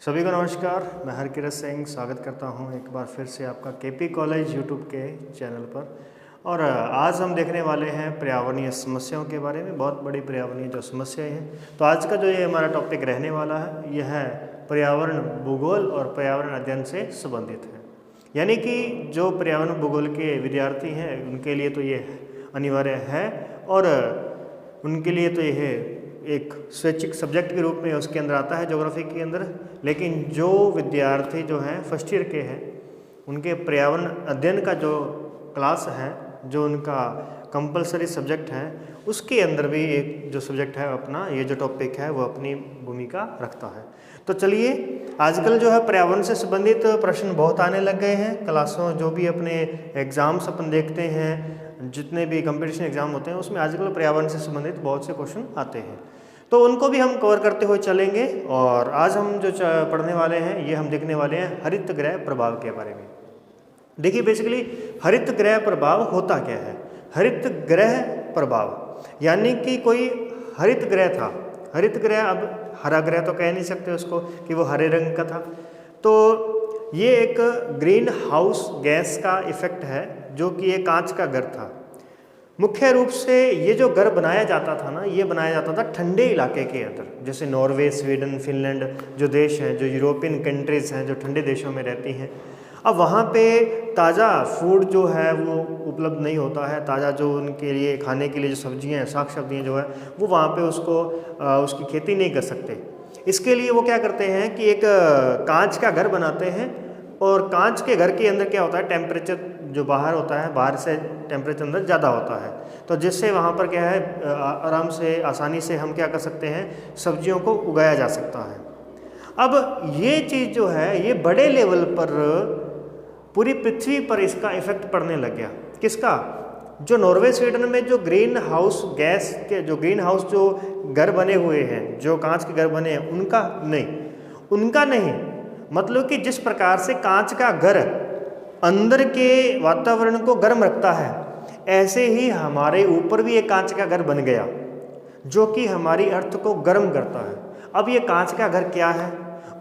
सभी को नमस्कार। मैं हरकिरत सिंह स्वागत करता हूं एक बार फिर से आपका केपी कॉलेज यूट्यूब के चैनल पर। और आज हम देखने वाले हैं पर्यावरणीय समस्याओं के बारे में। बहुत बड़ी पर्यावरणीय जो समस्याएं हैं, तो आज का जो ये हमारा टॉपिक रहने वाला है यह है पर्यावरण भूगोल और पर्यावरण अध्ययन से संबंधित है। यानी कि जो पर्यावरण भूगोल के विद्यार्थी हैं उनके लिए तो ये अनिवार्य है और उनके लिए तो यह एक स्वैच्छिक सब्जेक्ट के रूप में उसके अंदर आता है ज्योग्राफी के अंदर। लेकिन जो विद्यार्थी जो हैं फर्स्ट ईयर के हैं उनके पर्यावरण अध्ययन का जो क्लास है, जो उनका कंपलसरी सब्जेक्ट है, उसके अंदर भी एक जो सब्जेक्ट है अपना ये जो टॉपिक है वो अपनी भूमिका रखता है। तो चलिए, आजकल जो है पर्यावरण से संबंधित प्रश्न बहुत आने लग गए हैं। क्लासों जो भी अपने एग्ज़ाम्स अपन देखते हैं, जितने भी कंपटीशन एग्ज़ाम होते हैं उसमें आजकल पर्यावरण से संबंधित बहुत से क्वेश्चन आते हैं, तो उनको भी हम कवर करते हुए चलेंगे। और आज हम जो पढ़ने वाले हैं ये हम देखने वाले हैं हरित गृह प्रभाव के बारे में। देखिए, बेसिकली हरित गृह प्रभाव होता क्या है। हरित गृह प्रभाव यानी कि कोई हरित गृह था। हरित गृह, अब हरा गृह तो कह नहीं सकते उसको कि वो हरे रंग का था। तो ये एक ग्रीन हाउस गैस का इफेक्ट है जो कि एक कांच का घर था। मुख्य रूप से ये जो घर बनाया जाता था ना, ये बनाया जाता था ठंडे इलाके के अंदर, जैसे नॉर्वे, स्वीडन, फिनलैंड जो देश हैं, जो यूरोपियन कंट्रीज़ हैं, जो ठंडे देशों में रहती हैं। अब वहाँ पे ताज़ा फूड जो है वो उपलब्ध नहीं होता है। ताज़ा जो उनके लिए खाने के लिए जो सब्जियाँ हैं, साग सब्जियाँ जो है वो वहाँ पे उसकी खेती नहीं कर सकते। इसके लिए वो क्या करते हैं कि एक कांच का घर बनाते हैं। और कांच के घर के अंदर क्या होता है, टेम्परेचर जो बाहर होता है, बाहर से टेम्परेचर अंदर ज़्यादा होता है, तो जिससे वहाँ पर क्या है आराम से आसानी से हम क्या कर सकते हैं, सब्जियों को उगाया जा सकता है। अब ये चीज़ जो है ये बड़े लेवल पर पूरी पृथ्वी पर इसका इफेक्ट पड़ने लग गया। किसका? जो नॉर्वे स्वीडन में जो ग्रीन हाउस गैस के जो ग्रीन हाउस जो घर बने हुए हैं, जो कांच के घर बने हैं, उनका नहीं, मतलब कि जिस प्रकार से कांच का घर अंदर के वातावरण को गर्म रखता है, ऐसे ही हमारे ऊपर भी एक कांच का घर बन गया जो कि हमारी अर्थ को गर्म करता है। अब ये कांच का घर क्या है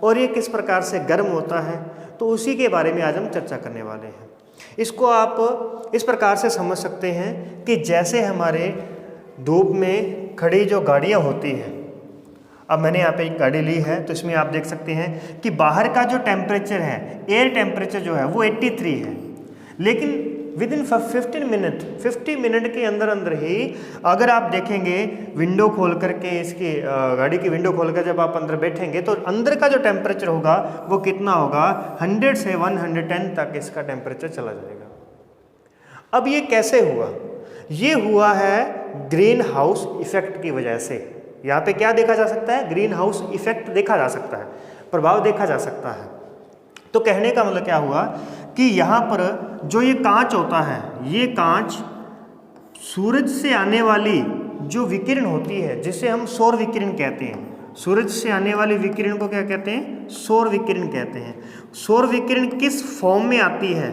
और ये किस प्रकार से गर्म होता है, तो उसी के बारे में आज हम चर्चा करने वाले हैं। इसको आप इस प्रकार से समझ सकते हैं कि जैसे हमारे धूप में खड़ी जो गाड़ियाँ होती हैं, अब मैंने यहाँ पे एक गाड़ी ली है तो इसमें आप देख सकते हैं कि बाहर का जो टेम्परेचर है, एयर टेम्परेचर जो है वो 83 है, लेकिन विद इन 50 मिनट के अंदर ही अगर आप देखेंगे विंडो खोल करके, इसकी गाड़ी की विंडो खोल कर जब आप अंदर बैठेंगे तो अंदर का जो टेम्परेचर होगा वो कितना होगा, 100 से 110 तक इसका टेम्परेचर चला जाएगा। अब ये कैसे हुआ? ये हुआ है ग्रीन हाउस इफेक्ट की वजह से। यहाँ पे क्या देखा जा सकता है? ग्रीन हाउस इफेक्ट देखा जा सकता है, प्रभाव देखा जा सकता है। तो कहने का मतलब क्या हुआ कि यहाँ पर जो ये कांच होता है, ये कांच सूरज से आने वाली जो विकिरण होती है जिसे हम सौर विकिरण कहते हैं। सूरज से आने वाली विकिरण को क्या कहते हैं? सौर विकिरण कहते हैं। सौर विकिरण किस फॉर्म में आती है?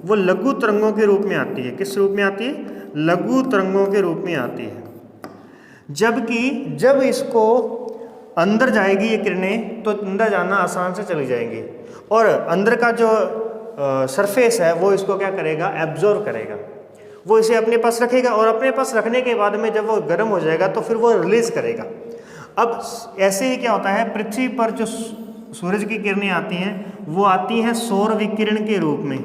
वो लघु तरंगों के रूप में आती है। किस रूप में आती है? लघु तरंगों के रूप में आती है। जबकि जब इसको अंदर जाएगी ये किरणें तो अंदर जाना आसान से चली जाएंगी और अंदर का जो सरफेस है वो इसको क्या करेगा, एब्जॉर्व करेगा। वो इसे अपने पास रखेगा और अपने पास रखने के बाद में जब वो गर्म हो जाएगा तो फिर वो रिलीज करेगा। अब ऐसे ही क्या होता है, पृथ्वी पर जो सूरज की किरणें आती हैं वो आती हैं सौर विकिरण के रूप में,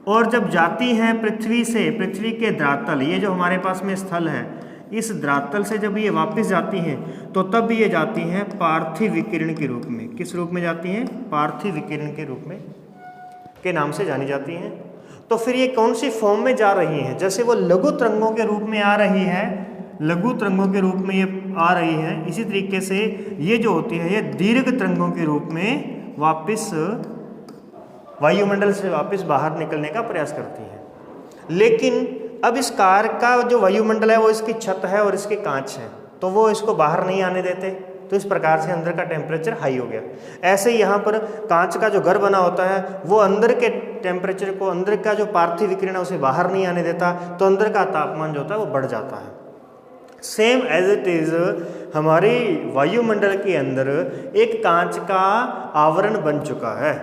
और जब जाती हैं पृथ्वी से, पृथ्वी के धरातल, ये जो हमारे पास में स्थल है, इस धरातल से जब ये वापस जाती हैं तो तब ये जाती हैं पार्थिव विकिरण के रूप में। किस रूप में जाती हैं? पार्थिव विकिरण के रूप में के नाम से जानी जाती हैं। तो फिर ये कौन सी फॉर्म में जा रही हैं? जैसे वो लघु तरंगों के रूप में आ रही है, लघु तरंगों के रूप में ये आ रही है, इसी तरीके से ये जो होती है ये दीर्घ तरंगों के रूप में वापस वायुमंडल से वापस बाहर निकलने का प्रयास करती है। लेकिन अब इस कार का जो वायुमंडल है वो इसकी छत है और इसके कांच है, तो वो इसको बाहर नहीं आने देते, तो इस प्रकार से अंदर का टेम्परेचर हाई हो गया। ऐसे ही यहाँ पर कांच का जो घर बना होता है वो अंदर के टेम्परेचर को, अंदर का जो पार्थिव विकिरण है उसे बाहर नहीं आने देता, तो अंदर का तापमान जो होता है वो बढ़ जाता है। सेम एज इट इज़ हमारी वायुमंडल के अंदर एक कांच का आवरण बन चुका है,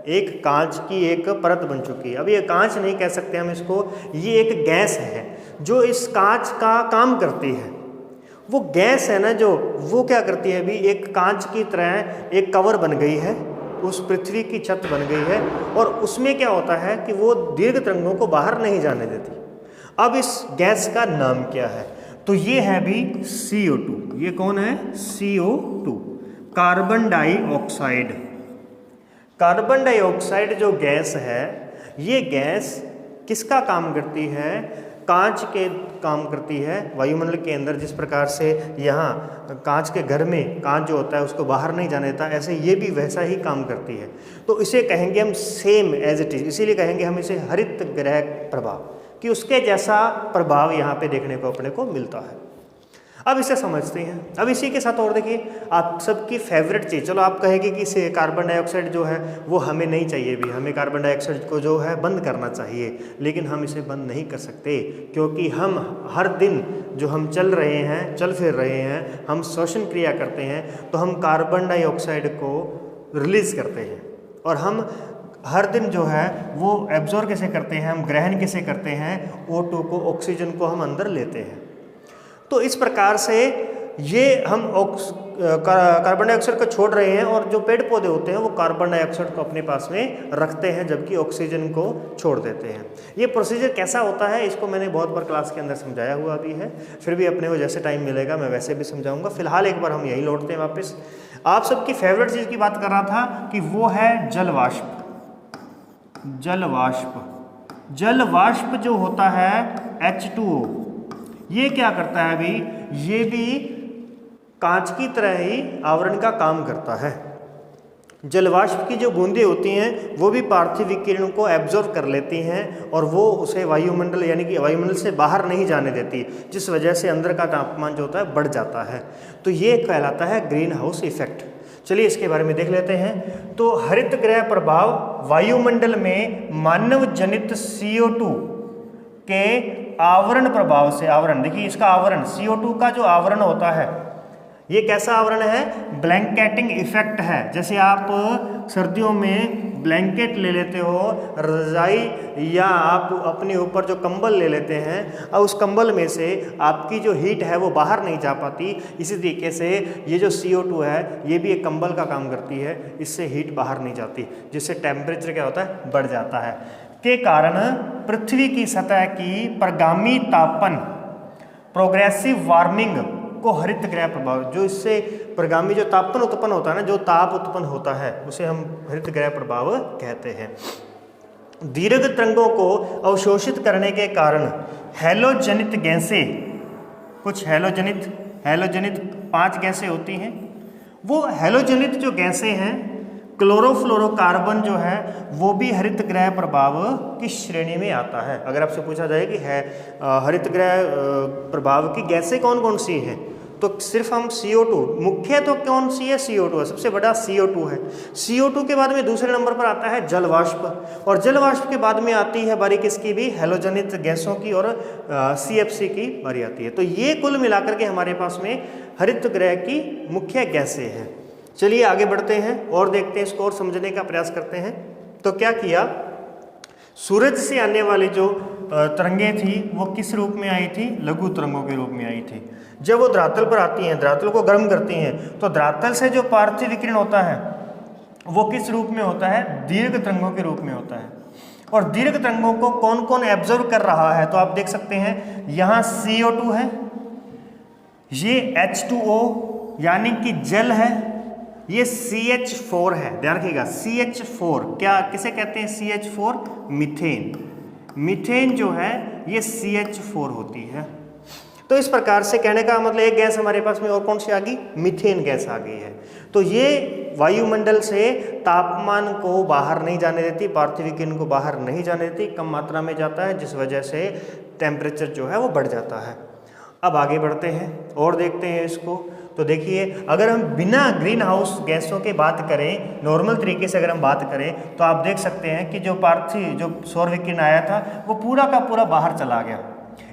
एक कांच की एक परत बन चुकी है। अब ये कांच नहीं कह सकते हम इसको, ये एक गैस है जो इस कांच का काम करती है। वो गैस है ना जो, वो क्या करती है, अभी एक कांच की तरह एक कवर बन गई है, उस पृथ्वी की छत बन गई है, और उसमें क्या होता है कि वो दीर्घ तरंगों को बाहर नहीं जाने देती। अब इस गैस का नाम क्या है, तो ये है भी CO2। ये कौन है? CO2, carbon dioxide. Carbon dioxide जो गैस है, ये गैस किसका काम करती है? कांच के काम करती है वायुमंडल के अंदर। जिस प्रकार से यहाँ कांच के घर में कांच जो होता है उसको बाहर नहीं जाने देता, ऐसे ये भी वैसा ही काम करती है। तो इसे कहेंगे हम सेम एज इट इज, इसीलिए कहेंगे हम इसे हरित गृह प्रभाव, कि उसके जैसा प्रभाव यहाँ पे देखने को अपने को मिलता है। अब इसे समझते हैं। अब इसी के साथ और देखिए, आप सबकी फेवरेट चीज़, चलो आप कहेंगे कि इसे कार्बन डाइऑक्साइड जो है वो हमें नहीं चाहिए भी, हमें कार्बन डाइऑक्साइड को जो है बंद करना चाहिए, लेकिन हम इसे बंद नहीं कर सकते, क्योंकि हम हर दिन जो हम चल रहे हैं, चल फिर रहे हैं, हम श्वसन क्रिया करते हैं, तो हम कार्बन डाइऑक्साइड को रिलीज़ करते हैं, और हम हर दिन जो है वो एब्जॉर्ब कैसे करते हैं, हम ग्रहण कैसे करते हैं, O2 को, ऑक्सीजन को हम अंदर लेते हैं। तो इस प्रकार से ये हम कार्बन डाइऑक्साइड को छोड़ रहे हैं, और जो पेड़ पौधे होते हैं वो कार्बन डाइऑक्साइड को अपने पास में रखते हैं, जबकि ऑक्सीजन को छोड़ देते हैं। ये प्रोसीजर कैसा होता है इसको मैंने बहुत बार क्लास के अंदर समझाया हुआ भी है, फिर भी अपने को जैसे टाइम मिलेगा मैं वैसे भी समझाऊंगा। फिलहाल एक बार हम यही लौटते हैं वापस। आप सबकी फेवरेट चीज़ की बात कर रहा था कि वो है जल वाष्प। जल वाष्प, जल वाष्प जो होता है H2O, ये क्या करता है अभी, ये भी कांच की तरह ही आवरण का काम करता है। जलवाष्प की जो बूंदें होती हैं वो भी पार्थिव विकिरण को एब्जॉर्ब कर लेती हैं, और वो उसे वायुमंडल यानी कि वायुमंडल से बाहर नहीं जाने देती, जिस वजह से अंदर का तापमान जो होता है बढ़ जाता है। तो ये कहलाता है ग्रीन हाउस इफेक्ट। चलिए इसके बारे में देख लेते हैं। तो हरित गृह प्रभाव वायुमंडल में मानव जनित CO2 के आवरण प्रभाव से, आवरण देखिए इसका आवरण, CO2 का जो आवरण होता है ये कैसा आवरण है? ब्लैंकेटिंग इफेक्ट है। जैसे आप सर्दियों में ब्लैंकेट ले लेते हो, रजाई, या आप अपने ऊपर जो कंबल ले लेते हैं, और उस कंबल में से आपकी जो हीट है वो बाहर नहीं जा पाती। इसी तरीके से ये जो CO2 है ये भी एक कंबल का काम करती है, इससे हीट बाहर नहीं जाती, जिससे टेम्परेचर क्या होता है, बढ़ जाता है, के कारण पृथ्वी की सतह की प्रगामी तापन, प्रोग्रेसिव वार्मिंग को हरित गृह प्रभाव, जो इससे प्रगामी जो तापन उत्पन्न होता है ना, जो ताप उत्पन्न होता है उसे हम हरित गृह प्रभाव कहते हैं। दीर्घ तरंगों को अवशोषित करने के कारण हैलोजनित गैसें, कुछ हैलोजनित 5 गैसें होती हैं। वो हैलोजनित जो गैसें हैं, क्लोरोफ्लोरोकार्बन जो है वो भी हरित गृह प्रभाव की श्रेणी में आता है। अगर आपसे पूछा जाए कि है हरित गृह प्रभाव की गैसें कौन कौन सी हैं, तो सिर्फ हम CO2, मुख्य तो कौन सी है? CO2 है, सबसे बड़ा CO2 है। CO2 के बाद में दूसरे नंबर पर आता है जल वाष्प, और जल वाष्प के बाद में आती है बारी किसकी भी, हैलोजनित गैसों की, और CFC की बारी आती है। तो ये कुल मिलाकर के हमारे पास में हरित गृह की मुख्य गैसें हैं। चलिए आगे बढ़ते हैं और देखते हैं, इसको और समझने का प्रयास करते हैं। तो क्या किया, सूरज से आने वाली जो तरंगें थी वो किस रूप में आई थी? लघु तरंगों के रूप में आई थी। जब वो धरातल पर आती हैं, धरातल को गर्म करती हैं, तो धरातल से जो पार्थिव विकिरण होता है वो किस रूप में होता है? दीर्घ तरंगों के रूप में होता है। और दीर्घ तरंगों को कौन कौन एब्जॉर्ब कर रहा है? तो आप देख सकते हैं यहाँ CO2 है, ये H2O यानी कि जल है, ये CH4 है। ध्यान रखिएगा, CH4 क्या किसे कहते हैं? CH4 methane. मीथेन जो है ये CH4 होती है। तो इस प्रकार से कहने का मतलब एक गैस हमारे पास में और कौन सी आ गई? मीथेन गैस आ गई है। तो ये वायुमंडल से तापमान को बाहर नहीं जाने देती, पार्थिव विकिरण को बाहर नहीं जाने देती, कम मात्रा में जाता है, जिस वजह से टेम्परेचर जो है वो बढ़ जाता है। अब आगे बढ़ते हैं और देखते हैं इसको। तो देखिए, अगर हम बिना ग्रीन हाउस गैसों के बात करें, नॉर्मल तरीके से अगर हम बात करें, तो आप देख सकते हैं कि जो सौर विकिरण आया था वो पूरा का पूरा बाहर चला गया।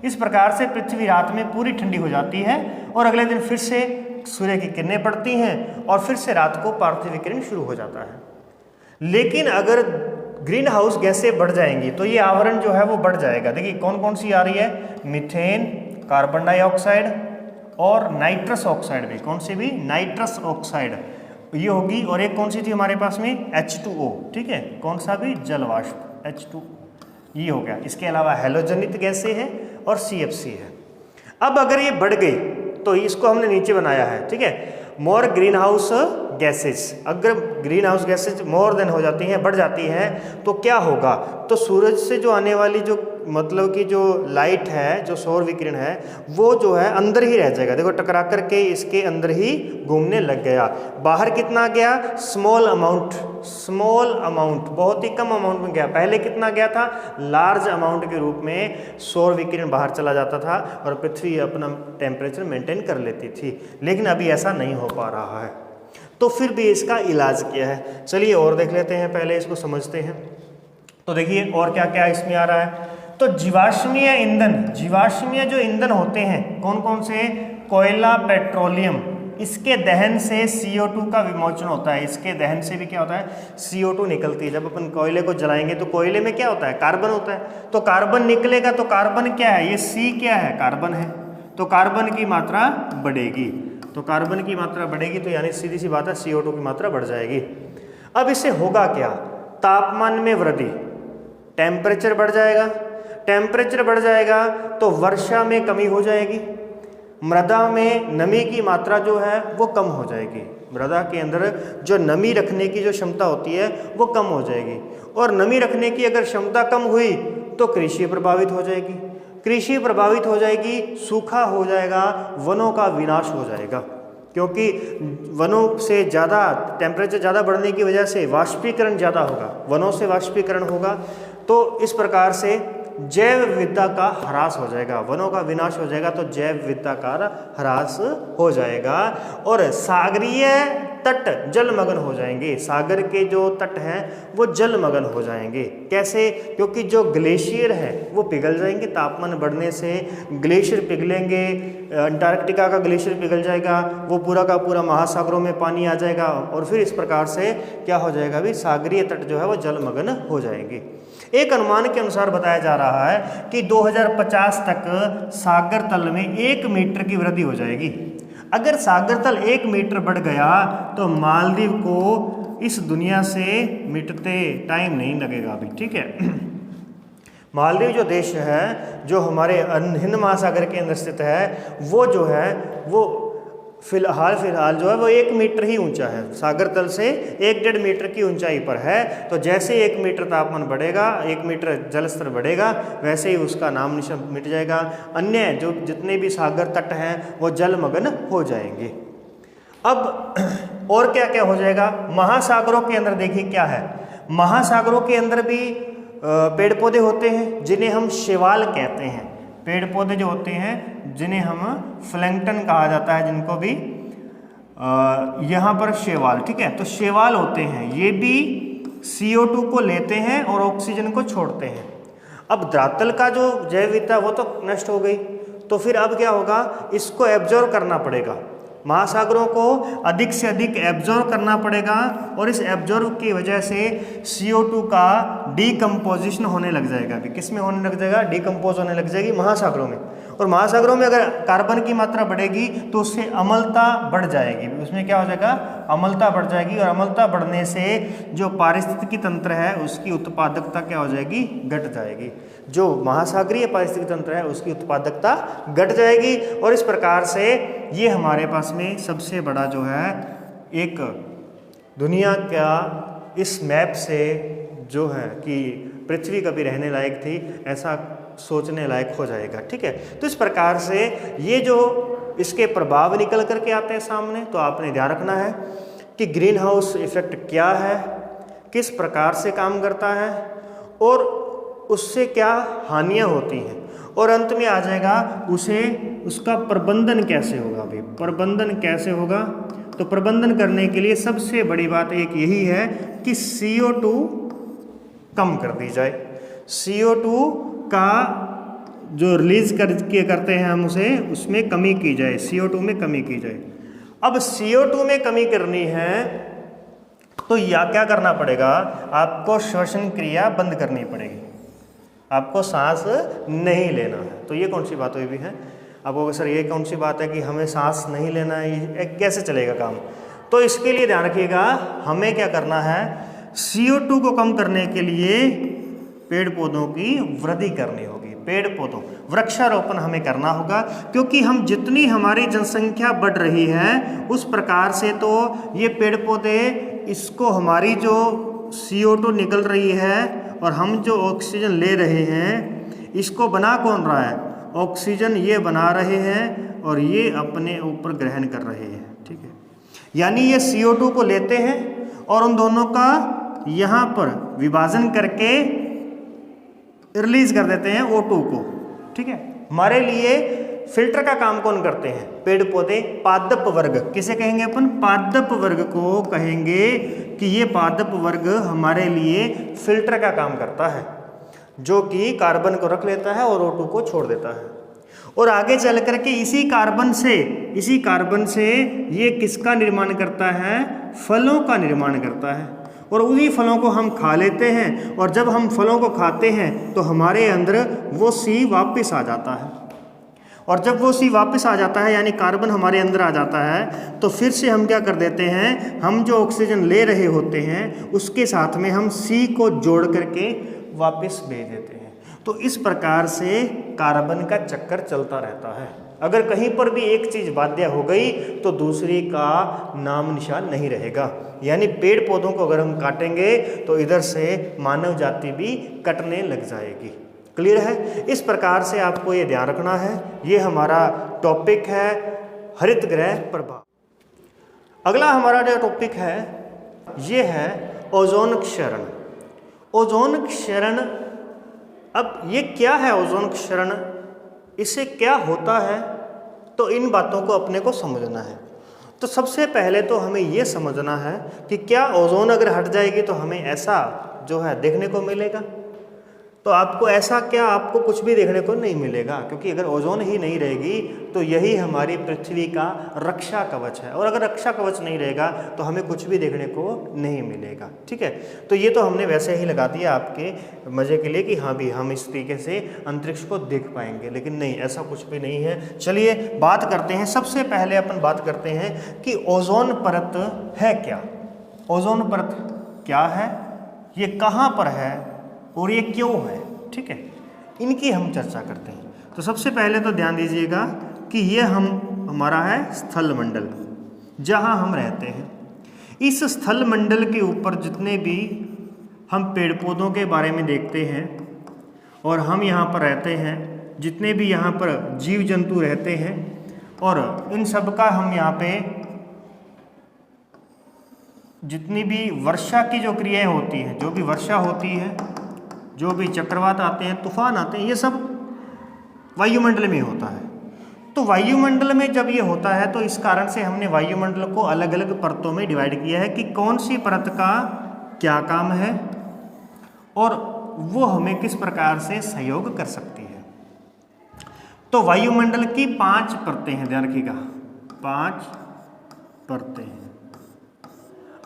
इस प्रकार से पृथ्वी रात में पूरी ठंडी हो जाती है और अगले दिन फिर से सूर्य की किरणें पड़ती हैं और फिर से रात को पार्थिव विकिरण शुरू हो जाता है। लेकिन अगर ग्रीन हाउस गैसें बढ़ जाएंगी तो ये आवरण जो है वो बढ़ जाएगा। देखिए कौन कौन सी आ रही है, मीथेन, कार्बन डाइऑक्साइड और नाइट्रस ऑक्साइड भी, कौन सी भी, नाइट्रस ऑक्साइड ये होगी। और एक कौन सी थी हमारे पास में, H2O, ठीक है, कौन सा भी, जल वाष्प, H2 ये हो गया। इसके अलावा हैलोजनित गैसें हैं और CFC है। अब अगर ये बढ़ गई तो इसको हमने नीचे बनाया है, ठीक है, मोर ग्रीन हाउस गैसेज। अगर green house gases more than हो जाती हैं, बढ़ जाती हैं, तो क्या होगा, तो सूरज से जो आने वाली जो मतलब कि जो लाइट है, जो सौर विकिरण है, वो जो है अंदर ही रह जाएगा। देखो टकरा करके इसके अंदर ही घूमने लग गया। बाहर कितना गया, स्मॉल अमाउंट, बहुत ही कम अमाउंट में गया। पहले कितना गया था, लार्ज अमाउंट के रूप में सौर विकिरण बाहर चला जाता था और पृथ्वी अपना टेम्परेचर मेंटेन कर लेती थी। लेकिन अभी ऐसा नहीं हो पा रहा है, तो फिर भी इसका इलाज किया है। चलिए और देख लेते हैं, पहले इसको समझते हैं। तो देखिए और क्या क्या इसमें आ रहा है। तो जीवाश्मीय ईंधन, जीवाश्मीय जो ईंधन होते हैं कौन कौन से, कोयला, पेट्रोलियम, इसके दहन से CO2 का विमोचन होता है। इसके दहन से भी क्या होता है, CO2 निकलती है। जब अपन कोयले को जलाएंगे तो कोयले में क्या होता है, कार्बन होता है। तो कार्बन निकलेगा, तो कार्बन क्या है, ये C क्या है, कार्बन है। तो कार्बन की मात्रा बढ़ेगी, तो कार्बन की मात्रा बढ़ेगी, तो यानी सीधी सी बात है CO2 की मात्रा बढ़ जाएगी। अब इससे होगा क्या, तापमान में वृद्धि, टेम्परेचर बढ़ जाएगा। टेम्परेचर बढ़ जाएगा तो वर्षा में कमी हो जाएगी, मृदा में नमी की मात्रा जो है वो कम हो जाएगी। मृदा के अंदर जो नमी रखने की जो क्षमता होती है वो कम हो जाएगी, और नमी रखने की अगर क्षमता कम हुई तो कृषि प्रभावित हो जाएगी। कृषि प्रभावित हो जाएगी, सूखा हो जाएगा, वनों का विनाश हो जाएगा, क्योंकि वनों से ज़्यादा टेम्परेचर ज़्यादा बढ़ने की वजह से वाष्पीकरण ज़्यादा होगा, वनों से वाष्पीकरण होगा। तो इस प्रकार से जैव विविधता का ह्रास हो जाएगा, वनों का विनाश हो जाएगा तो जैव विविधता का ह्रास हो जाएगा, और सागरीय तट जलमग्न हो जाएंगे। सागर के जो तट हैं वो जलमग्न हो जाएंगे। कैसे, क्योंकि जो ग्लेशियर है वो पिघल जाएंगे, तापमान बढ़ने से ग्लेशियर पिघलेंगे, अंटार्कटिका का ग्लेशियर पिघल जाएगा, वो पूरा का पूरा महासागरों में पानी आ जाएगा, और फिर इस प्रकार से क्या हो जाएगा भी, सागरीय तट जो है वो जलमग्न हो जाएंगे। एक अनुमान के अनुसार बताया जा रहा है कि 2050 तक सागर तल में 1 मीटर की वृद्धि हो जाएगी। अगर सागर तल 1 मीटर बढ़ गया तो मालदीव को इस दुनिया से मिटते टाइम नहीं लगेगा अभी, ठीक है। मालदीव जो देश है, जो हमारे हिंद महासागर के अंदर स्थित है, वो जो है वो फिलहाल जो है वो 1 मीटर ही ऊंचा है, सागर तल से 1-1.5 मीटर की ऊंचाई पर है। तो जैसे 1 मीटर तापमान बढ़ेगा, 1 मीटर जल स्तर बढ़ेगा, वैसे ही उसका नाम निशान मिट जाएगा। अन्य जो जितने भी सागर तट हैं वो जलमग्न हो जाएंगे। अब और क्या क्या हो जाएगा, महासागरों के अंदर देखिए क्या है, महासागरों के अंदर भी पेड़ पौधे होते हैं जिन्हें हम शैवाल कहते हैं। पेड़ पौधे जो होते हैं जिन्हें हम प्लैंकटन कहा जाता है, जिनको भी यहाँ पर शैवाल, ठीक है। तो शैवाल होते हैं, ये भी CO2 को लेते हैं और ऑक्सीजन को छोड़ते हैं। अब धरातल का जो जैव विविधता वो तो नष्ट हो गई, तो फिर अब क्या होगा, इसको एब्जॉर्ब करना पड़ेगा। महासागरों को अधिक से अधिक एब्जॉर्ब करना पड़ेगा, और इस एब्जॉर्ब की वजह से CO2 का डीकम्पोजिशन होने लग जाएगा। अभी किस में होने लग जाएगा, डीकम्पोज होने लग जाएगी महासागरों में। और महासागरों में अगर कार्बन की मात्रा बढ़ेगी तो उससे अम्लता बढ़ जाएगी, उसमें क्या हो जाएगा, अम्लता बढ़ जाएगी, और अम्लता बढ़ने से जो पारिस्थितिकी तंत्र है उसकी उत्पादकता क्या हो जाएगी, घट जाएगी। जो महासागरीय पारिस्थितिकी तंत्र है उसकी उत्पादकता घट जाएगी, और इस प्रकार से ये हमारे पास में सबसे बड़ा जो है एक दुनिया का इस मैप से जो है कि पृथ्वी कभी रहने लायक थी ऐसा सोचने लायक हो जाएगा, ठीक है। तो इस प्रकार से ये जो इसके प्रभाव निकल करके आते हैं सामने, तो आपने ध्यान रखना है कि ग्रीन हाउस इफेक्ट क्या है, किस प्रकार से काम करता है, और उससे क्या हानियां होती हैं, और अंत में आ जाएगा उसका प्रबंधन कैसे होगा। भाई प्रबंधन कैसे होगा, तो प्रबंधन करने के लिए सबसे बड़ी बात एक यही है कि CO2 कम कर दी जाए। CO2 का जो रिलीज करते हैं हम उसे, उसमें कमी की जाए, CO2 में कमी की जाए। अब CO2 में कमी करनी है तो या क्या करना पड़ेगा, आपको श्वसन क्रिया बंद करनी पड़ेगी, आपको सांस नहीं लेना है। तो ये कौन सी बात हुई भी है आपको, सर ये कौन सी बात है कि हमें सांस नहीं लेना है, ये कैसे चलेगा काम। तो इसके लिए ध्यान रखिएगा, हमें क्या करना है, CO2 को कम करने के लिए पेड़ पौधों की वृद्धि करनी होगी, पेड़ पौधों वृक्षारोपण हमें करना होगा, क्योंकि हम जितनी हमारी जनसंख्या बढ़ रही है उस प्रकार से तो ये पेड़ पौधे, इसको हमारी जो CO2 निकल रही है और हम जो ऑक्सीजन ले रहे हैं, इसको बना कौन रहा है, ऑक्सीजन ये बना रहे हैं और ये अपने ऊपर ग्रहण कर रहे हैं, ठीक है। यानी ये CO2 को लेते हैं और उन दोनों का यहाँ पर विभाजन करके रिलीज कर देते हैं O2 को, ठीक है। हमारे लिए फिल्टर का काम कौन करते हैं, पेड़ पौधे, पादप वर्ग। किसे कहेंगे अपन, पादप वर्ग को कहेंगे कि ये पादप वर्ग हमारे लिए फिल्टर का काम करता है, जो कि कार्बन को रख लेता है और O2 को छोड़ देता है। और आगे चल करके इसी कार्बन से ये किसका निर्माण करता है, फलों का निर्माण करता है, और उन्हीं फलों को हम खा लेते हैं। और जब हम फलों को खाते हैं तो हमारे अंदर वो C वापस आ जाता है, और जब वो C वापस आ जाता है, यानी कार्बन हमारे अंदर आ जाता है, तो फिर से हम क्या कर देते हैं, हम जो ऑक्सीजन ले रहे होते हैं उसके साथ में हम C को जोड़ करके वापस भेज देते हैं। तो इस प्रकार से कार्बन का चक्कर चलता रहता है। अगर कहीं पर भी एक चीज़ बाध्य हो गई तो दूसरी का नाम निशान नहीं रहेगा। यानी पेड़ पौधों को अगर हम काटेंगे तो इधर से मानव जाति भी कटने लग जाएगी। क्लियर है। इस प्रकार से आपको ये ध्यान रखना है। ये हमारा टॉपिक है हरित गृह प्रभाव। अगला हमारा जो टॉपिक है ये है ओजोन क्षरण। ओजोन क्षरण, अब ये क्या है ओजोन क्षरण, इससे क्या होता है, तो इन बातों को अपने को समझना है। तो सबसे पहले तो हमें ये समझना है कि क्या ओजोन अगर हट जाएगी तो हमें ऐसा जो है देखने को मिलेगा, तो आपको ऐसा क्या, आपको कुछ भी देखने को नहीं मिलेगा, क्योंकि अगर ओजोन ही नहीं रहेगी तो यही हमारी पृथ्वी का रक्षा कवच है, और अगर रक्षा कवच नहीं रहेगा तो हमें कुछ भी देखने को नहीं मिलेगा। ठीक है, तो ये तो हमने वैसे ही लगा दिया आपके मज़े के लिए कि हाँ भी हम इस तरीके से अंतरिक्ष को देख पाएंगे, लेकिन नहीं, ऐसा कुछ भी नहीं है। चलिए बात करते हैं। सबसे पहले अपन बात करते हैं कि ओजोन परत है क्या। ओजोन परत क्या है, ये कहाँ पर है और ये क्यों है, ठीक है, इनकी हम चर्चा करते हैं। तो सबसे पहले तो ध्यान दीजिएगा कि ये हमारा है स्थल मंडल, जहाँ हम रहते हैं। इस स्थल मंडल के ऊपर जितने भी हम पेड़ पौधों के बारे में देखते हैं और हम यहाँ पर रहते हैं, जितने भी यहाँ पर जीव जंतु रहते हैं, और इन सब का हम यहाँ पे जितनी भी वर्षा की जो क्रियाएं होती हैं, जो भी वर्षा होती है, जो भी चक्रवात आते हैं, तूफान आते हैं, ये सब वायुमंडल में होता है। तो वायुमंडल में जब ये होता है तो इस कारण से हमने वायुमंडल को अलग अलग परतों में डिवाइड किया है कि कौन सी परत का क्या काम है और वो हमें किस प्रकार से सहयोग कर सकती है। तो वायुमंडल की 5 परतें हैं, ध्यान रखिएगा, 5 परतें हैं।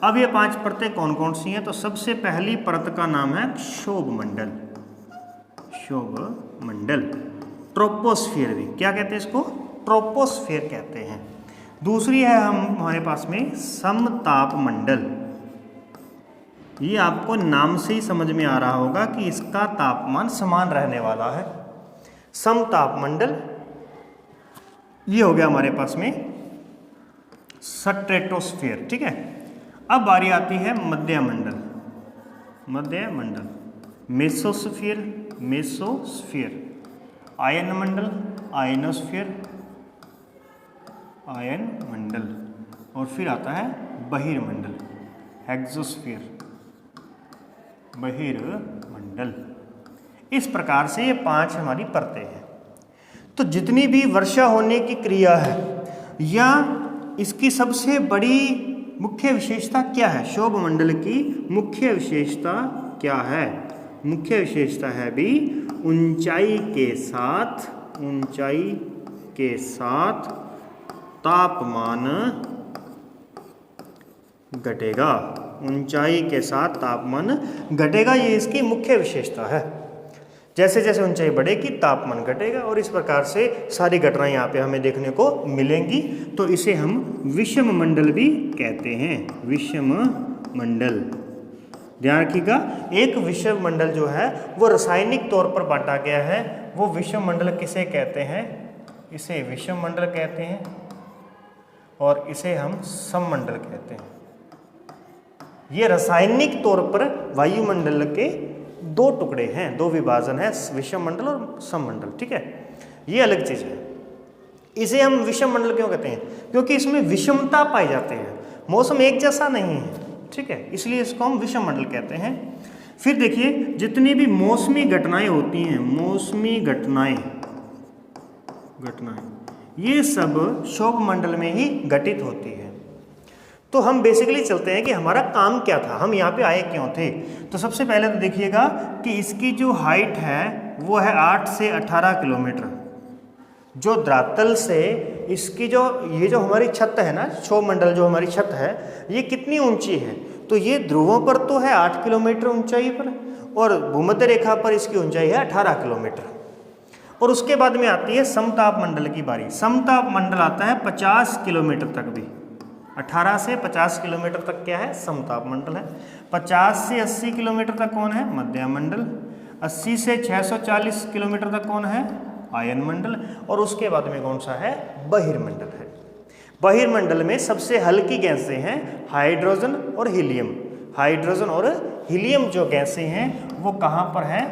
अब ये 5 परतें कौन कौन सी हैं, तो सबसे पहली परत का नाम है क्षोभ मंडल। क्षोभ मंडल, ट्रोपोस्फियर भी क्या कहते हैं इसको, ट्रोपोस्फियर कहते हैं। दूसरी है हमारे पास में समताप मंडल। ये आपको नाम से ही समझ में आ रहा होगा कि इसका तापमान समान रहने वाला है। समताप मंडल ये हो गया हमारे पास में स्ट्रेटोस्फियर, ठीक है। अब बारी आती है मध्य मंडल। मध्य मंडल, मेसोस्फीयर, मेसोस्फीयर, आयन मंडल, आयनोस्फीयर, आयन मंडल, और फिर आता है बहिर्मंडल, हेक्सोस्फीयर, बहिर्मंडल। इस प्रकार से ये 5 हमारी परतें हैं। तो जितनी भी वर्षा होने की क्रिया है या इसकी सबसे बड़ी मुख्य विशेषता क्या है, क्षोभ मंडल की मुख्य विशेषता क्या है, मुख्य विशेषता है भी ऊंचाई के साथ तापमान घटेगा। ऊंचाई के साथ तापमान घटेगा, ये इसकी मुख्य विशेषता है। जैसे जैसे ऊंचाई बढ़ेगी तापमान घटेगा, और इस प्रकार से सारी घटनाएं यहाँ पे हमें देखने को मिलेंगी। तो इसे हम विषम मंडल भी कहते हैं, विषम मंडल। ध्यान रखिएगा, एक विषम मंडल जो है वो रासायनिक तौर पर बांटा गया है। वो विषम मंडल किसे कहते हैं? इसे विषम मंडल कहते हैं, और इसे हम सममंडल कहते हैं। ये रासायनिक तौर पर वायुमंडल के दो टुकड़े हैं, दो विभाजन है, विषम मंडल और सममंडल। ठीक है, ये अलग चीज है। इसे हम विषम मंडल क्यों कहते हैं? क्योंकि इसमें विषमता पाई जाती है, मौसम एक जैसा नहीं है। ठीक है, इसलिए इसको हम विषम मंडल कहते हैं। फिर देखिए, जितनी भी मौसमी घटनाएं होती हैं, मौसमी घटनाएं ये सब क्षोभ मंडल में ही घटित होती है। तो हम बेसिकली चलते हैं कि हमारा काम क्या था, हम यहाँ पे आए क्यों थे। तो सबसे पहले तो देखिएगा कि इसकी जो हाइट है वो है 8 से 18 किलोमीटर। जो धरातल से इसकी ये जो हमारी छत है ना, क्षोभ मंडल जो हमारी छत है, ये कितनी ऊंची है? तो ये ध्रुवों पर तो है 8 किलोमीटर ऊंचाई पर, और भूमध्य रेखा पर इसकी ऊंचाई है 18 किलोमीटर। और उसके बाद में आती है समताप मंडल की बारी। समताप मंडल आता है 50 किलोमीटर तक भी, 18 से 50 किलोमीटर तक क्या है? समताप मंडल है। 50 से 80 किलोमीटर तक कौन है? मध्य मंडल। 80 से 640 किलोमीटर तक कौन है? आयन मंडल। और उसके बाद में कौन सा है? बहिर्मंडल है। बहिर्मंडल में सबसे हल्की गैसें हैं हाइड्रोजन और हीलियम। हाइड्रोजन और हीलियम जो गैसें हैं वो कहाँ पर हैं?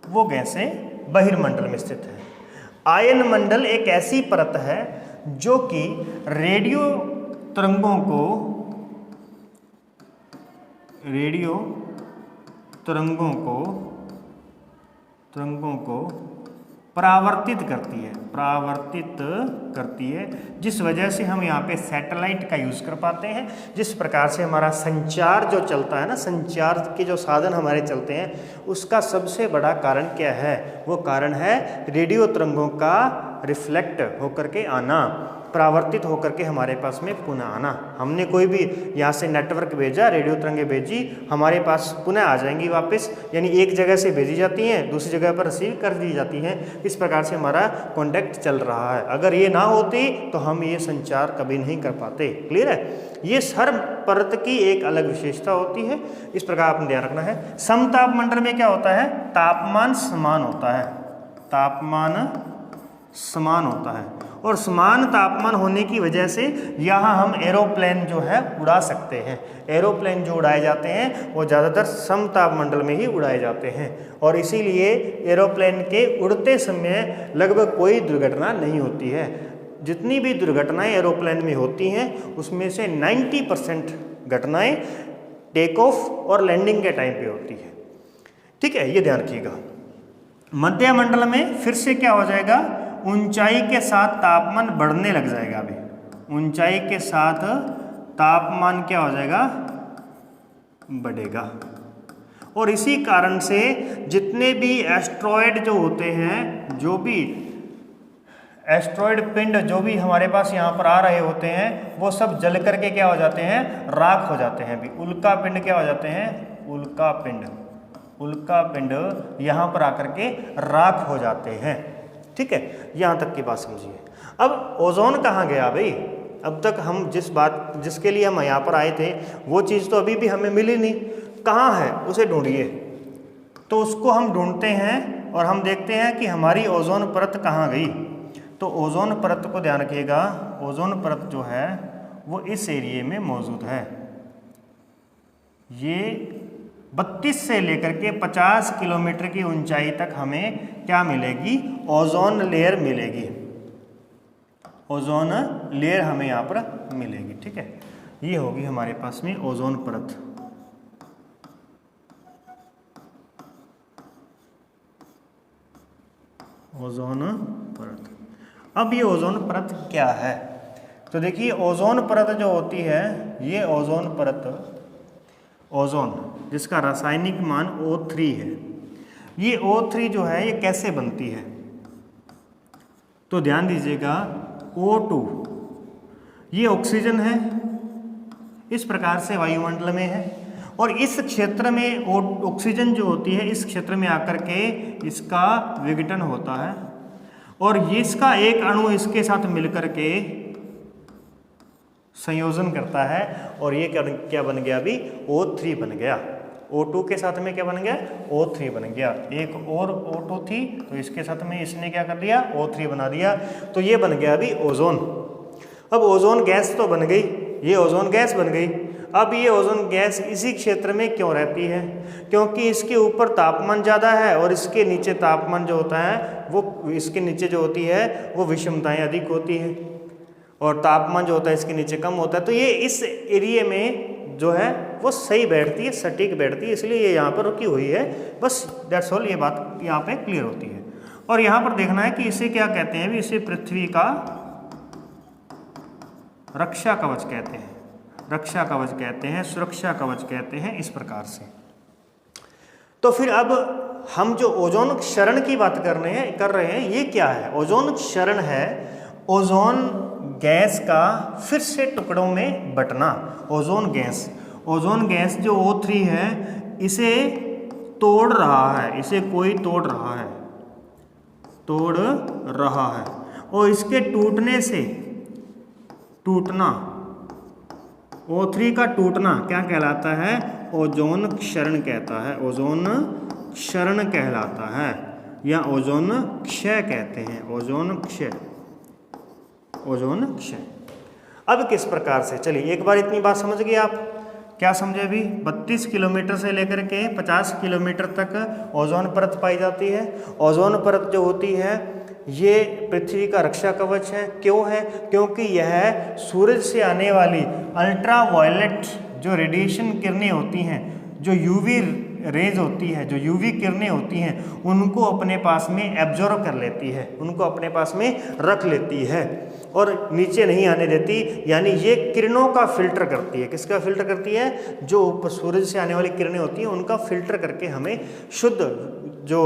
वो गैसें बहिर्मंडल में स्थित है। आयन मंडल एक ऐसी परत है जो कि रेडियो तरंगों को परावर्तित करती है, जिस वजह से हम यहाँ पे सैटेलाइट का यूज़ कर पाते हैं। जिस प्रकार से हमारा संचार जो चलता है ना, संचार के जो साधन हमारे चलते हैं, उसका सबसे बड़ा कारण क्या है? वो कारण है रेडियो तरंगों का रिफ्लेक्ट होकर के आना, परावर्तित होकर के हमारे पास में पुनः आना। हमने कोई भी यहाँ से नेटवर्क भेजा, रेडियो तरंगें भेजी, हमारे पास पुनः आ जाएंगी वापस, यानी एक जगह से भेजी जाती हैं, दूसरी जगह पर रिसीव कर दी जाती हैं। इस प्रकार से हमारा कॉन्टैक्ट चल रहा है। अगर ये ना होती तो हम ये संचार कभी नहीं कर पाते। क्लियर है? ये हर परत की एक अलग विशेषता होती है, इस प्रकार आपने ध्यान रखना है। समताप मंडल में क्या होता है? तापमान समान होता है, तापमान समान होता है, और समान तापमान होने की वजह से यहाँ हम एरोप्लेन जो है उड़ा सकते हैं। एरोप्लेन जो उड़ाए जाते हैं वो ज़्यादातर समताप मंडल में ही उड़ाए जाते हैं, और इसीलिए एरोप्लेन के उड़ते समय लगभग कोई दुर्घटना नहीं होती है। जितनी भी दुर्घटनाएं एरोप्लेन में होती हैं उसमें से 90% घटनाएं टेक ऑफ और लैंडिंग के टाइम पे होती है। ठीक है, ये ध्यान रखिएगा। मध्य मंडल में फिर से क्या हो जाएगा? ऊंचाई के साथ तापमान बढ़ने लग जाएगा। अभी ऊंचाई के साथ तापमान क्या हो जाएगा? बढ़ेगा। और इसी कारण से जितने भी एस्ट्रॉयड जो होते हैं, जो भी एस्ट्रॉयड पिंड जो भी हमारे पास यहाँ पर आ रहे होते हैं, वो सब जल करके क्या हो जाते हैं? राख हो जाते हैं। अभी उल्का पिंड क्या हो जाते हैं? उल्का पिंड यहाँ पर आकर के राख हो जाते हैं। ठीक है, यहाँ तक की बात समझिए। अब ओजोन कहाँ गया भाई? अब तक हम जिसके लिए हम यहाँ पर आए थे वो चीज़ तो अभी भी हमें मिली नहीं। कहाँ है? उसे ढूंढिए। तो उसको हम ढूंढते हैं और हम देखते हैं कि हमारी ओजोन परत कहाँ गई। तो ओजोन परत को ध्यान रखिएगा, ओजोन परत जो है वो इस एरिए में मौजूद है। ये 32 से लेकर के 50 किलोमीटर की ऊंचाई तक हमें क्या मिलेगी? ओजोन लेयर मिलेगी। ओजोन लेयर हमें यहाँ पर मिलेगी। ठीक है, ये होगी हमारे पास में ओजोन परत। ओजोन परत। अब ये ओजोन परत क्या है? तो देखिए, ओजोन परत जो होती है, ये ओजोन परत ओजोन, जिसका रासायनिक मान O3 है। ये O3 जो है ये कैसे बनती है, तो ध्यान दीजिएगा O2 ये ऑक्सीजन है, इस प्रकार से वायुमंडल में है, और इस क्षेत्र में ऑक्सीजन जो होती है इस क्षेत्र में आकर के इसका विघटन होता है, और इसका एक अणु इसके साथ मिलकर के संयोजन करता है, और ये क्या बन गया अभी, O3 बन गया। O2 के साथ में क्या बन गया, O3 बन गया। एक और O2 थी तो इसके साथ में इसने क्या कर दिया, O3 बना दिया, तो ये बन गया अभी ओजोन। अब ओजोन गैस तो बन गई, ये ओजोन गैस बन गई। अब ये ओजोन गैस इसी क्षेत्र में क्यों रहती है, क्योंकि इसके ऊपर तापमान ज़्यादा है और इसके नीचे तापमान जो होता है वो, इसके नीचे जो होती है वो विषमताएं अधिक होती है, और तापमान जो होता है इसके नीचे कम होता है, तो ये इस एरिया में जो है वो सही बैठती है, सटीक बैठती है, इसलिए ये यहाँ पर रुकी हुई है। बस दैट्स ऑल, ये बात यहाँ पे क्लियर होती है। और यहाँ पर देखना है कि इसे क्या कहते हैं, इसे पृथ्वी का रक्षा कवच कहते हैं, रक्षा कवच कहते हैं, सुरक्षा कवच कहते हैं, इस प्रकार से। तो फिर अब हम जो ओजोन क्षरण की बात कर रहे हैं ये क्या है, ओजोन क्षरण है ओजोन गैस का फिर से टुकड़ों में बंटना। ओजोन गैस जो O3 है इसे तोड़ रहा है, इसे कोई तोड़ रहा है, और इसके टूटने से, टूटना, O3 का टूटना क्या कहलाता है, ओजोन क्षरण कहता है, ओजोन क्षरण कहलाता है, या ओजोन क्षय कहते हैं, ओजोन क्षय। अब किस प्रकार से, चलिए एक बार इतनी बात समझ गए आप, क्या समझे अभी, 32 किलोमीटर से लेकर के 50 किलोमीटर तक ओजोन परत पाई जाती है। ओजोन परत जो होती है ये पृथ्वी का रक्षा कवच है। क्यों है, क्योंकि यह सूरज से आने वाली अल्ट्रा वायलेट जो रेडिएशन किरणें होती हैं, जो यूवी रेज होती है, जो यूवी किरणें होती हैं, उनको अपने पास में एब्जॉर्ब कर लेती है, उनको अपने पास में रख लेती है और नीचे नहीं आने देती। यानी ये किरणों का फिल्टर करती है। किसका फिल्टर करती है, जो ऊपर सूरज से आने वाली किरणें होती हैं उनका फिल्टर करके हमें शुद्ध जो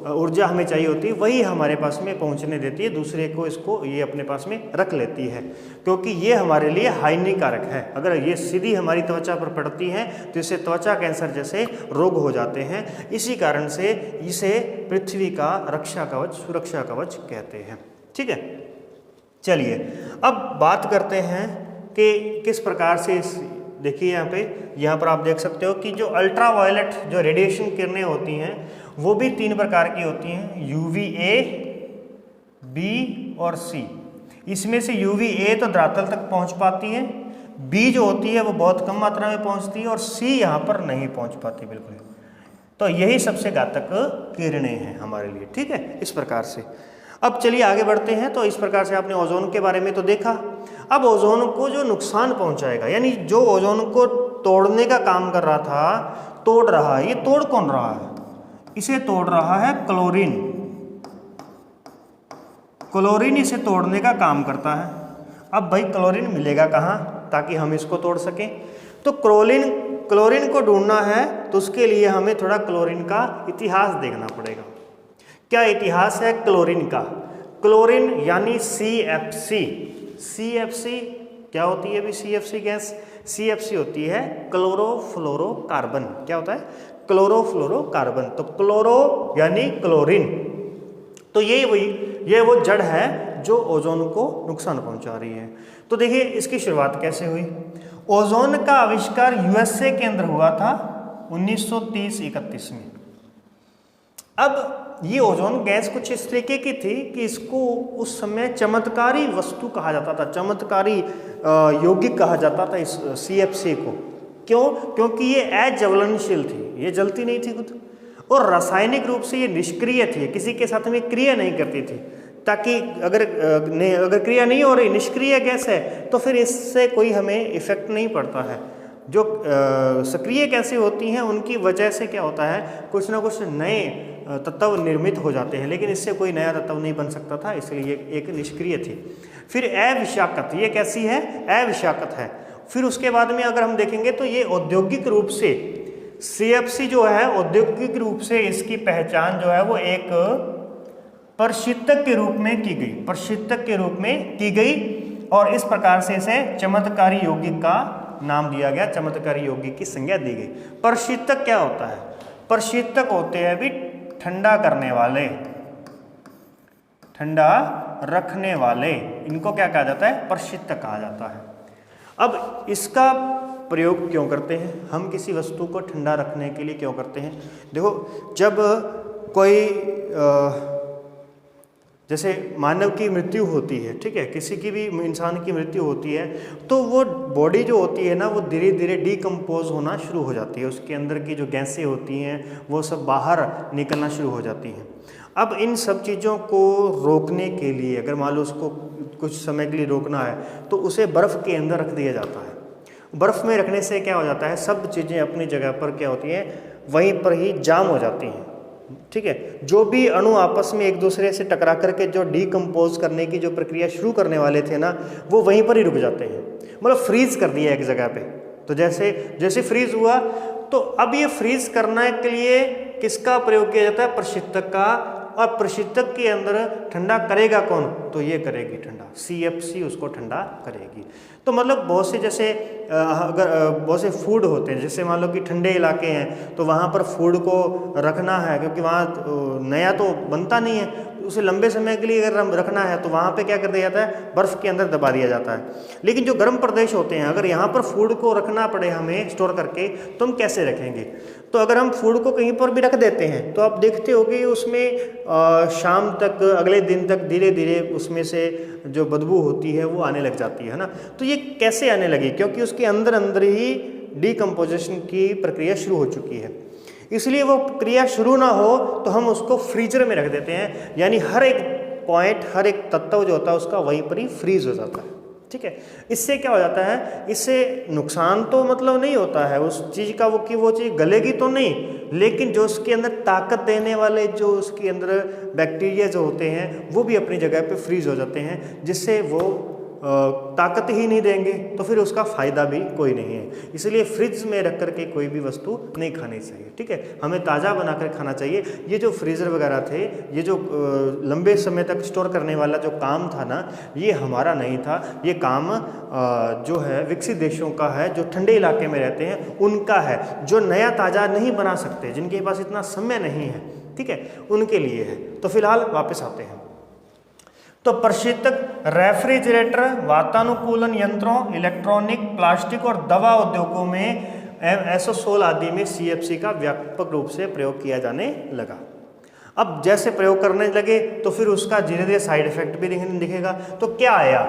ऊर्जा हमें चाहिए होती है वही हमारे पास में पहुंचने देती है, दूसरे को इसको ये अपने पास में रख लेती है, क्योंकि ये हमारे लिए हानिकारक है। अगर ये सीधी हमारी त्वचा पर पड़ती है तो इससे त्वचा कैंसर जैसे रोग हो जाते हैं। इसी कारण से इसे पृथ्वी का रक्षा कवच, सुरक्षा कवच कहते हैं। ठीक है, चलिए अब बात करते हैं कि किस प्रकार से देखिए यहाँ पर आप देख सकते हो कि जो अल्ट्रा वायलेट जो रेडिएशन किरणें होती हैं वो भी 3 प्रकार की होती हैं, UVA, B और C। इसमें से UVA तो धरातल तक पहुँच पाती है, B जो होती है वो बहुत कम मात्रा में पहुँचती है और C यहाँ पर नहीं पहुँच पाती बिल्कुल। तो यही सबसे घातक किरणें हैं हमारे लिए। ठीक है, इस प्रकार से। अब चलिए आगे बढ़ते हैं। तो इस प्रकार से आपने ओजोन के बारे में तो देखा। अब ओजोन को जो नुकसान पहुंचाएगा, यानी जो ओजोन को तोड़ने का काम कर रहा था, तोड़ रहा है, ये तोड़ कौन रहा है, इसे तोड़ रहा है क्लोरीन। क्लोरीन इसे तोड़ने का काम करता है। अब भाई क्लोरीन मिलेगा कहाँ ताकि हम इसको तोड़ सकें, तो क्लोरीन को ढूंढना है तो उसके लिए हमें थोड़ा क्लोरीन का इतिहास देखना पड़ेगा। क्या इतिहास है क्लोरीन का, क्लोरीन यानी CFC क्या होती है अभी, CFC गैस, CFC होती है क्लोरोफ्लोरोकार्बन। क्या होता है, क्लोरोफ्लोरोकार्बन। तो क्लोरो यानी क्लोरीन, तो ये वो जड़ है जो ओजोन को नुकसान पहुंचा रही है। तो देखिए इसकी शुरुआत कैसे हुई। ओजोन का आविष्कार USA के अंदर हुआ था 1930-31 में। अब ये ओजोन गैस कुछ इस तरीके की थी कि इसको उस समय चमत्कारी वस्तु कहा जाता था, चमत्कारी यौगिक कहा जाता था इस CFC को। क्यों, क्योंकि ये अज्वलनशील थी, ये जलती नहीं थी खुद, और रासायनिक रूप से ये निष्क्रिय थी, किसी के साथ में क्रिया नहीं करती थी, ताकि अगर क्रिया नहीं हो रही, निष्क्रिय गैस है, तो फिर इससे कोई हमें इफेक्ट नहीं पड़ता है। जो सक्रिय गैसें होती हैं उनकी वजह से क्या होता है, कुछ ना कुछ नए तत्व निर्मित हो जाते हैं, लेकिन इससे कोई नया तत्व नहीं बन सकता था, इसलिए एक निष्क्रिय थी। फिर अविषाक्त, ये कैसी है, अविषाक्त है, फिर उसके बाद में अगर हम देखेंगे तो ये औद्योगिक रूप से CFC जो है औद्योगिक रूप से इसकी पहचान जो है वो एक प्रशीतक के रूप में की गई, प्रशीतक के रूप में की गई, और इस प्रकार से इसे चमत्कारी यौगिक का नाम दिया गया, चमत्कारी यौगिक की संज्ञा दी गई। प्रशीतक क्या होता है? प्रशीतक होते हैं भी ठंडा करने वाले, ठंडा रखने वाले, इनको क्या कहा जाता है? प्रशीतक कहा जाता है। अब इसका प्रयोग क्यों करते हैं? हम किसी वस्तु को ठंडा रखने के लिए क्यों करते हैं? देखो, जब कोई जैसे मानव की मृत्यु होती है, ठीक है, किसी की भी इंसान की मृत्यु होती है, तो वो बॉडी जो होती है ना वो धीरे धीरे डिकम्पोज होना शुरू हो जाती है, उसके अंदर की जो गैसें होती हैं वो सब बाहर निकलना शुरू हो जाती हैं। अब इन सब चीज़ों को रोकने के लिए, अगर मान लो उसको कुछ समय के लिए रोकना है, तो उसे बर्फ़ के अंदर रख दिया जाता है। बर्फ़ में रखने से क्या हो जाता है? सब चीज़ें अपनी जगह पर क्या होती हैं, वहीं पर ही जाम हो जाती हैं, ठीक है। जो भी अणु आपस में एक दूसरे से टकरा करके जो डिकम्पोज करने की जो प्रक्रिया शुरू करने वाले थे ना, वो वहीं पर ही रुक जाते हैं, मतलब फ्रीज कर दिया एक जगह पे। तो जैसे फ्रीज हुआ, तो अब ये फ्रीज करने के लिए किसका प्रयोग किया जाता है? प्रशीतक का। और प्रशीतक के अंदर ठंडा करेगा कौन? तो ये करेगी ठंडा, CFC उसको ठंडा करेगी। तो मतलब बहुत से जैसे अगर बहुत से फूड होते हैं, जैसे मान लो कि ठंडे इलाके हैं तो वहाँ पर फूड को रखना है, क्योंकि वहाँ नया तो बनता नहीं है, उसे लंबे समय के लिए अगर रखना है तो वहाँ पे क्या कर दिया जाता है? बर्फ़ के अंदर दबा दिया जाता है। लेकिन जो गर्म प्रदेश होते हैं, अगर यहाँ पर फूड को रखना पड़े हमें स्टोर करके, तो हम कैसे रखेंगे? तो अगर हम फूड को कहीं पर भी रख देते हैं तो आप देखते हो कि उसमें शाम तक, अगले दिन तक धीरे धीरे उसमें से जो बदबू होती है वो आने लग जाती है ना। तो ये कैसे आने लगी? क्योंकि उसके अंदर अंदर ही डिकम्पोजिशन की प्रक्रिया शुरू हो चुकी है। इसलिए वो प्रक्रिया शुरू ना हो तो हम उसको फ्रीजर में रख देते हैं, यानी हर एक पॉइंट, हर एक तत्व जो होता है उसका वहीं पर ही फ्रीज हो जाता है, ठीक है। इससे क्या हो जाता है? इससे नुकसान तो मतलब नहीं होता है उस चीज़ का, वो चीज़ गलेगी तो नहीं, लेकिन जो उसके अंदर ताकत देने वाले जो उसके अंदर बैक्टीरिया जो होते हैं वो भी अपनी जगह पे फ्रीज हो जाते हैं, जिससे वो ताकत ही नहीं देंगे, तो फिर उसका फ़ायदा भी कोई नहीं है। इसलिए फ्रिज में रख करके कोई भी वस्तु नहीं खानी चाहिए, ठीक है। हमें ताज़ा बनाकर खाना चाहिए। ये जो फ्रीज़र वगैरह थे, ये जो लंबे समय तक स्टोर करने वाला जो काम था ना, ये हमारा नहीं था। ये काम जो है विकसित देशों का है, जो ठंडे इलाके में रहते हैं उनका है, जो नया ताज़ा नहीं बना सकते, जिनके पास इतना समय नहीं है, ठीक है, उनके लिए है। तो फिलहाल वापस आते हैं। तो प्रशीतक रेफ्रिजरेटर, वातानुकूलन यंत्रों, इलेक्ट्रॉनिक, प्लास्टिक और दवा उद्योगों में एसोसोल आदि में CFC का व्यापक रूप से प्रयोग किया जाने लगा। अब जैसे प्रयोग करने लगे तो फिर उसका धीरे धीरे साइड इफेक्ट भी दिखेगा। तो क्या आया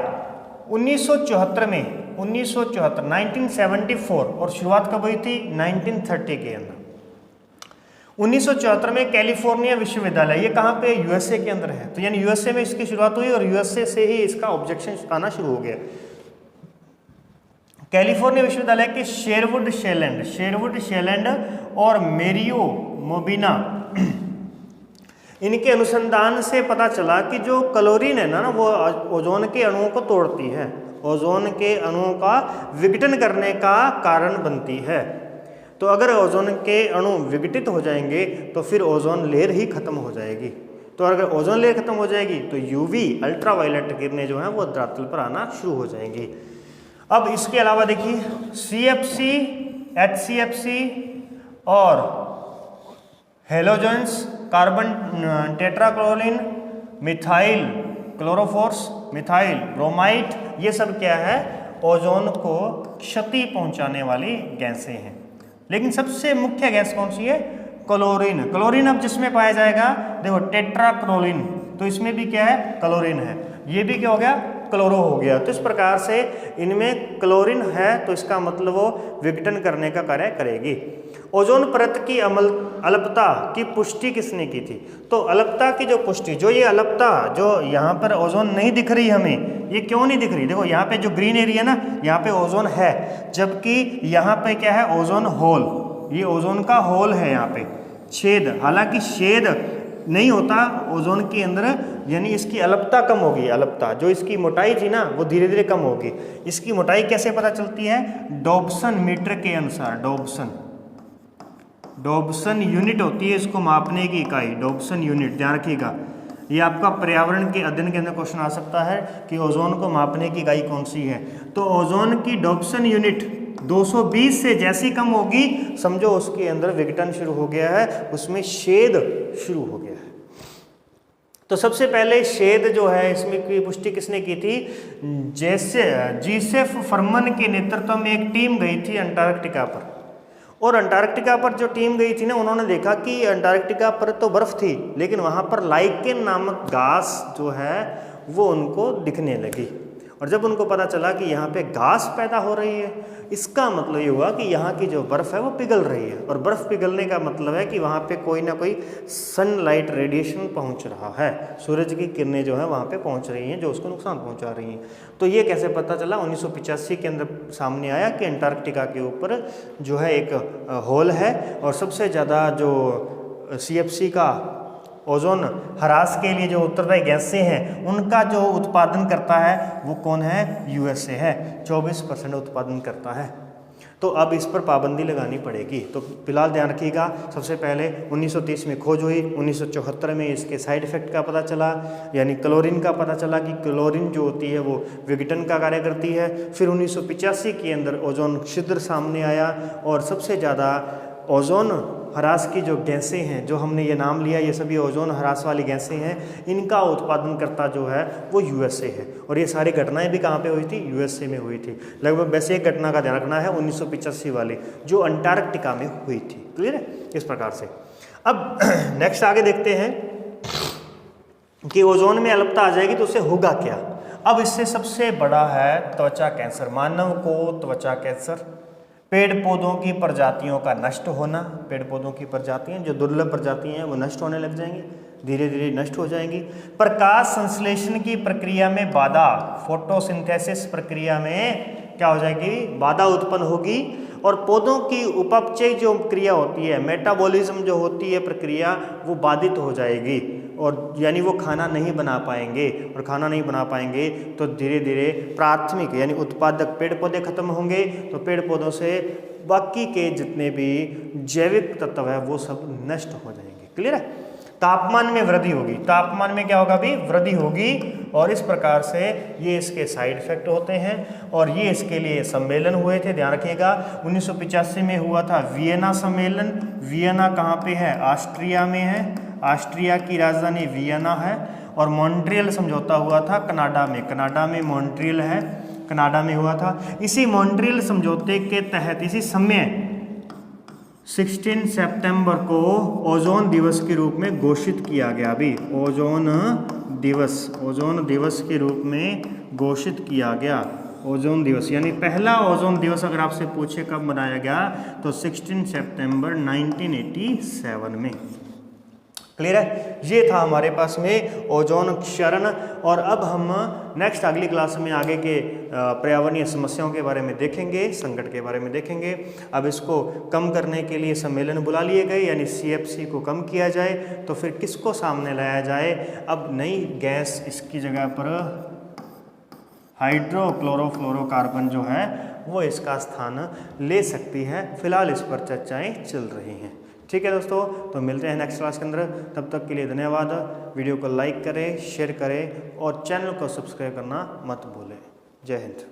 1974 में, 1974 और शुरुआत कब हुई थी? 1930 के अंदर। 1974 में कैलिफोर्निया विश्वविद्यालय, ये कहाँ पे? USA के अंदर है। तो यानी USA में इसकी शुरुआत हुई और USA से ही इसका ऑब्जेक्शन आना शुरू हो गया। कैलिफोर्निया विश्वविद्यालय के शेरवुड शेलैंड और मेरियो मोबिना, इनके अनुसंधान से पता चला कि जो क्लोरीन है ना, वो ओजोन के अणुओं को तोड़ती है, ओजोन के अणुओं का विघटन करने का कारण बनती है। तो अगर ओजोन के अणु विघटित हो जाएंगे तो फिर ओजोन लेयर ही खत्म हो जाएगी। तो अगर ओजोन लेयर खत्म हो जाएगी तो UV अल्ट्रावायलेट किरणें जो हैं वो धरातल पर आना शुरू हो जाएंगी। अब इसके अलावा देखिए CFC, HCFC और halogens, carbon tetrachloride, methyl chloroform, methyl bromide, ये सब क्या है? ओजोन को क्षति पहुंचाने वाली गैसें हैं। लेकिन सबसे मुख्य गैस कौन सी है? क्लोरीन। क्लोरीन अब जिसमें पाया जाएगा, देखो टेट्राक्लोरीन, तो इसमें भी क्या है? क्लोरीन है। ये भी क्या हो गया? क्लोरो हो गया। तो इस प्रकार से इनमें क्लोरीन है, तो इसका मतलब वो विघटन करने का कार्य करेगी। ओजोन परत की अल्पता की पुष्टि किसने की थी? तो अल्पता की जो पुष्टि, जो ये अल्पता, जो यहाँ पर ओजोन नहीं दिख रही हमें, ये क्यों नहीं दिख रही? देखो यहाँ पे जो ग्रीन एरिया ना, यहाँ पे ओजोन है, जबकि यहाँ पे क्या है? Ozone hole. ये ओजोन का होल है, यहाँ पे छेद। हालांकि छेद नहीं होता ओजोन के अंदर, यानी इसकी अलपता कम होगी। अलपता जो इसकी मोटाई थी ना वो धीरे धीरे कम होगी। इसकी मोटाई कैसे पता चलती है? डॉब्सन मीटर के अनुसार। डॉब्सन यूनिट होती है इसको मापने की इकाई, डॉब्सन यूनिट, ध्यान रखिएगा। ये आपका पर्यावरण के अध्ययन के अंदर क्वेश्चन आ सकता है कि ओजोन को मापने की इकाई कौन सी है। तो ओजोन की डॉब्सन यूनिट 220 से जैसी कम होगी, समझो उसके अंदर विघटन शुरू हो गया है, उसमें छेद शुरू हो गया है। तो सबसे पहले छेद जो है इसमें की पुष्टि किसने की थी? जैसे जीसेफ फरमन के नेतृत्व में एक टीम गई थी अंटार्कटिका पर, और अंटार्कटिका पर जो टीम गई थी ना, उन्होंने देखा कि अंटार्कटिका पर तो बर्फ थी, लेकिन वहाँ पर लाइकेन नामक घास जो है वो उनको दिखने लगी। और जब उनको पता चला कि यहाँ पे घास पैदा हो रही है, इसका मतलब ये हुआ कि यहाँ की जो बर्फ़ है वो पिघल रही है। और बर्फ़ पिघलने का मतलब है कि वहाँ पे कोई ना कोई सनलाइट रेडिएशन पहुँच रहा है, सूरज की किरणें जो है वहाँ पे पहुँच रही हैं जो उसको नुकसान पहुँचा रही हैं। तो ये कैसे पता चला? 1985 के अंदर सामने आया कि अंटार्कटिका के ऊपर जो है एक होल है, और सबसे ज़्यादा जो CFC का ओजोन ह्रास के लिए जो उत्तरदायी गैसें हैं उनका जो उत्पादन करता है वो कौन है? USA है, 24% उत्पादन करता है। तो अब इस पर पाबंदी लगानी पड़ेगी। तो फिलहाल ध्यान रखिएगा, सबसे पहले 1930 में खोज हुई, 1974 में इसके साइड इफेक्ट का पता चला, यानी क्लोरीन का पता चला कि क्लोरीन जो होती है वो विघटन का कार्य करती है। फिर 1985 के अंदर ओजोन छिद्र सामने आया, और सबसे ज़्यादा ओजोन ह्रास की जो गैसें हैं, जो हमने ये नाम लिया, ये सभी ओजोन ह्रास वाली गैसें हैं, इनका उत्पादन करता जो है वो USA है। और ये सारी घटनाएं भी कहाँ पे हुई थी? USA में हुई थी। लगभग वैसे एक घटना का ध्यान रखना है 1985 वाली, जो अंटार्कटिका में हुई थी। क्लियर है? इस प्रकार से अब नेक्स्ट आगे देखते हैं कि ओजोन में अलपता आ जाएगी तो उससे होगा क्या। अब इससे सबसे बड़ा है त्वचा कैंसर। मानव को त्वचा कैंसर, पेड़ पौधों की प्रजातियों का नष्ट होना, पेड़ पौधों की प्रजातियां जो दुर्लभ प्रजातियां हैं वो नष्ट होने लग जाएंगी, धीरे धीरे नष्ट हो जाएंगी। प्रकाश संश्लेषण की प्रक्रिया में बाधा, फोटोसिंथेसिस प्रक्रिया में क्या हो जाएगी? बाधा उत्पन्न होगी। और पौधों की उपापचय जो क्रिया होती है, मेटाबॉलिज्म जो होती है प्रक्रिया, वो बाधित हो जाएगी, और यानी वो खाना नहीं बना पाएंगे। और खाना नहीं बना पाएंगे तो धीरे धीरे प्राथमिक यानी उत्पादक पेड़ पौधे खत्म होंगे, तो पेड़ पौधों से बाकी के जितने भी जैविक तत्व है वो सब नष्ट हो जाएंगे। क्लियर है? तापमान में वृद्धि होगी, तापमान में क्या होगा भी? वृद्धि होगी। और इस प्रकार से ये इसके साइड इफेक्ट होते हैं, और ये इसके लिए सम्मेलन हुए थे। ध्यान रखिएगा 1985 में हुआ था वियना सम्मेलन। वियना कहाँ पे है? ऑस्ट्रिया में है, ऑस्ट्रिया की राजधानी वियना है। और मॉन्ट्रियल समझौता हुआ था कनाडा में, कनाडा में मॉन्ट्रियल है, कनाडा में हुआ था। इसी मॉन्ट्रियल समझौते के तहत इसी समय 16 सितंबर को ओजोन दिवस के रूप में घोषित किया गया। अभी ओजोन दिवस के रूप में घोषित किया गया। ओजोन दिवस यानी पहला ओजोन दिवस अगर आपसे पूछे कब मनाया गया तो 16 सितंबर 1987 में। क्लियर है? ये था हमारे पास में ओजोन क्षरण। और अब हम नेक्स्ट अगली क्लास में आगे के पर्यावरणीय समस्याओं के बारे में देखेंगे, संकट के बारे में देखेंगे। अब इसको कम करने के लिए सम्मेलन बुला लिए गए, यानी CFC को कम किया जाए। तो फिर किसको सामने लाया जाए? अब नई गैस इसकी जगह पर हाइड्रोक्लोरोफ्लोरोकार्बन जो है वो इसका स्थान ले सकती है। फिलहाल इस पर चर्चाएँ चल रही हैं। ठीक है दोस्तों, तो मिलते हैं नेक्स्ट क्लास के अंदर। तब तक के लिए धन्यवाद। वीडियो को लाइक करें, शेयर करें और चैनल को सब्सक्राइब करना मत भूलें। जय हिंद।